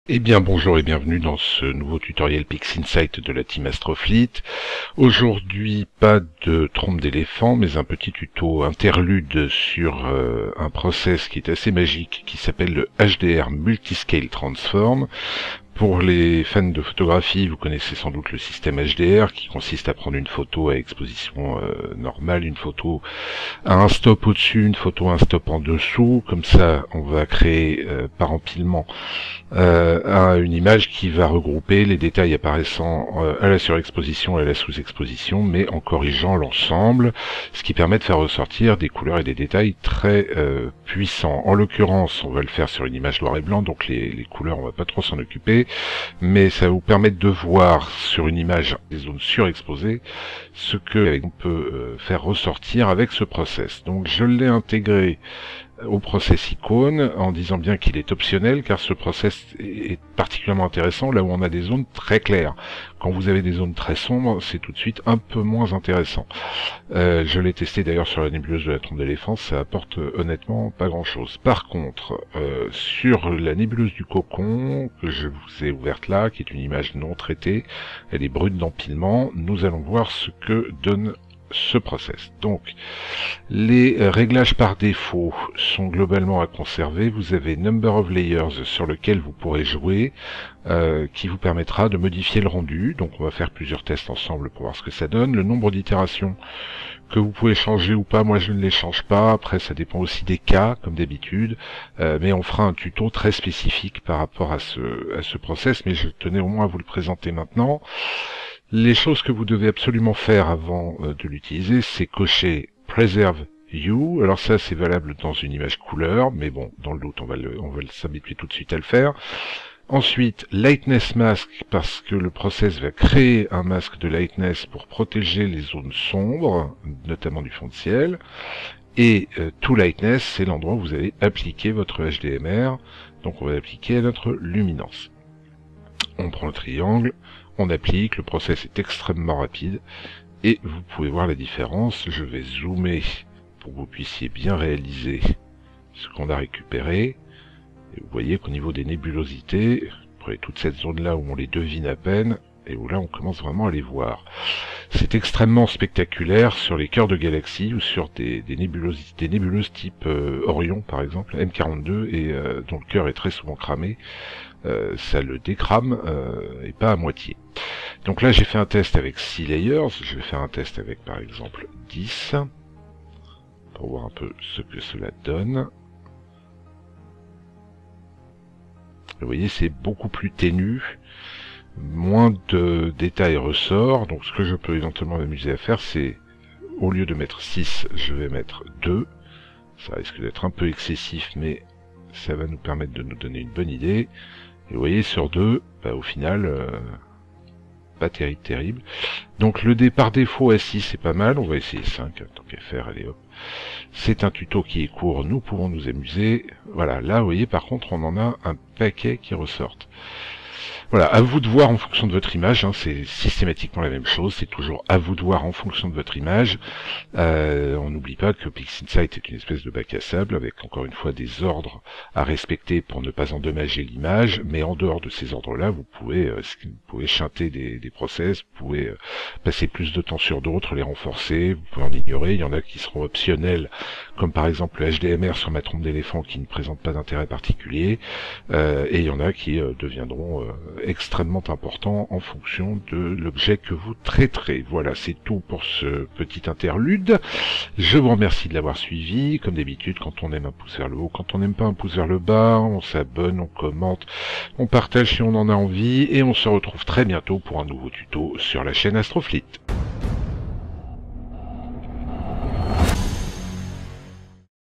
Eh bien bonjour et bienvenue dans ce nouveau tutoriel PixInsight de la team Astrofleet. Aujourd'hui pas de trompe d'éléphant mais un petit tuto interlude sur un process qui est assez magique qui s'appelle le HDR Multiscale Transform. Pour les fans de photographie, vous connaissez sans doute le système HDR qui consiste à prendre une photo à exposition normale, une photo à un stop au-dessus, une photo à un stop en dessous. Comme ça, on va créer par empilement une image qui va regrouper les détails apparaissant à la surexposition et à la sous-exposition, mais en corrigeant l'ensemble, ce qui permet de faire ressortir des couleurs et des détails très puissants. En l'occurrence, on va le faire sur une image noir et blanc, donc les couleurs, on va pas trop s'en occuper, mais ça va vous permettre de voir sur une image des zones surexposées ce que on peut faire ressortir avec ce process. Donc je l'ai intégré au process icône en disant bien qu'il est optionnel car ce process est particulièrement intéressant là où on a des zones très claires. Quand vous avez des zones très sombres, c'est tout de suite un peu moins intéressant. Je l'ai testé d'ailleurs sur la nébuleuse de la trompe d'éléphant, ça apporte honnêtement pas grand chose. Par contre, sur la nébuleuse du cocon, que je vous ai ouverte là, qui est une image non traitée, elle est brute d'empilement, nous allons voir ce que donne ce process. Donc, les réglages par défaut sont globalement à conserver. Vous avez Number of Layers sur lequel vous pourrez jouer, qui vous permettra de modifier le rendu. Donc on va faire plusieurs tests ensemble pour voir ce que ça donne. Le nombre d'itérations que vous pouvez changer ou pas, moi je ne les change pas. Après ça dépend aussi des cas, comme d'habitude. Mais on fera un tuto très spécifique par rapport à ce process, mais je tenais au moins à vous le présenter maintenant. Les choses que vous devez absolument faire avant de l'utiliser, c'est cocher Preserve Hue. Alors ça, c'est valable dans une image couleur, mais bon, dans le doute, on va s'habituer tout de suite à le faire. Ensuite, Lightness Mask, parce que le process va créer un masque de lightness pour protéger les zones sombres, notamment du fond de ciel. Et To Lightness, c'est l'endroit où vous allez appliquer votre HDMR, donc on va l'appliquer à notre luminance. On prend le triangle, on applique, le process est extrêmement rapide, et vous pouvez voir la différence. Je vais zoomer pour que vous puissiez bien réaliser ce qu'on a récupéré. Et vous voyez qu'au niveau des nébulosités, vous prenez toute cette zone-là où on les devine à peine, et où là on commence vraiment à les voir. C'est extrêmement spectaculaire sur les cœurs de galaxies ou sur des nébuleuses type Orion par exemple, M42, et dont le cœur est très souvent cramé. Ça le décrame et pas à moitié. Donc là j'ai fait un test avec 6 layers, je vais faire un test avec par exemple 10 pour voir un peu ce que cela donne. Vous voyez, c'est beaucoup plus ténu, moins de détails ressort. Donc ce que je peux éventuellement m'amuser à faire, c'est au lieu de mettre 6, je vais mettre 2. Ça risque d'être un peu excessif, mais ça va nous permettre de nous donner une bonne idée. Et vous voyez, sur 2, bah, au final, pas terrible. Donc le départ défaut à 6 c'est pas mal, on va essayer 5, tant qu'à faire, allez hop. C'est un tuto qui est court, nous pouvons nous amuser. Voilà, là vous voyez par contre on en a un paquet qui ressortent. Voilà, à vous de voir en fonction de votre image, hein, c'est systématiquement la même chose, c'est toujours à vous de voir en fonction de votre image. On n'oublie pas que PixInsight est une espèce de bac à sable avec encore une fois des ordres à respecter pour ne pas endommager l'image, mais en dehors de ces ordres-là, vous pouvez chanter des process, vous pouvez passer plus de temps sur d'autres, les renforcer, vous pouvez en ignorer, il y en a qui seront optionnels, comme par exemple le HDMR sur ma trompe d'éléphant qui ne présente pas d'intérêt particulier, et il y en a qui deviendront extrêmement importants en fonction de l'objet que vous traiterez. Voilà, c'est tout pour ce petit interlude. Je vous remercie de l'avoir suivi. Comme d'habitude, quand on aime un pouce vers le haut, quand on n'aime pas un pouce vers le bas, on s'abonne, on commente, on partage si on en a envie, et on se retrouve très bientôt pour un nouveau tuto sur la chaîne Astrofleet.